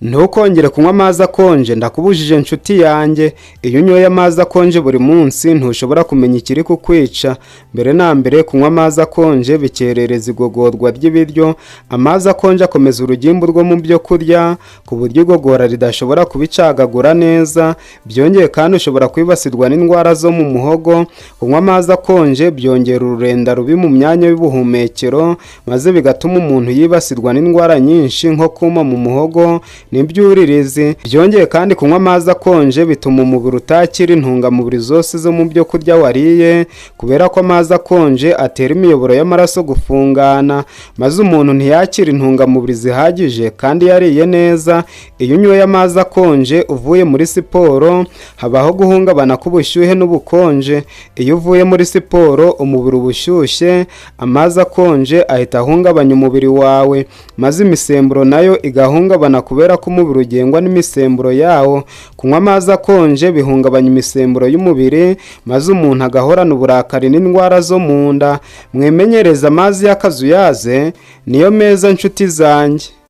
Ntukongere kunywa amazi akonje, ndakubujije inshuti yanjye. Iyo unyoye amazi akonje buri munsi ntushobora kumenya ikiri kukwica. Mbere na mbere, kunywa amazi akonje bikerereza igogorwa ry'ibiryo. Amazi akonje akomeza urugimbu rwo mu byo kurya ku buryo igogora ridashobora kubicagagura neza. Byongeye kandi ushobora kwibasirwa n'indwara zo mu muhogo. Kunywa amazi akonje byongera ururenda rubi mu myanya y'ubuhumekero, maze bigatuma umuntu yibasirwa n'indwara nyinshi nko kuma mu muhogo n'ibyuririzi. Byongeye kandi kunywa amazi akonje bituma umubiri utakira intungamubiri zose zo mu byo kurya wariye, kubera ko amazi akonje atera imiyoboro y'amaraso gufungana, maze umuntu ntiyakire intungamubiri zihagije kandi yariye neza. Iyo unyoye amazi akonje uvuye muri siporo, habaho guhungabana k'ubushyuhe n'ubukonje. Iyo uvuye muri siporo umubiri uba ushyushye, amazi akonje ahita ahungabanya umubiri wawe, maze imisemburo nayo igahungabana kubera ko umubiri ugengwa n'imisemburo yawo. Kunywa amazi akonje bihungabanya imisemburo y'umubiri, maze umuntu agahorana uburakari n'indwara zo mu nda. Mwimenyereze amazi y'akazuyaze, niyo meza nshuti zanjye.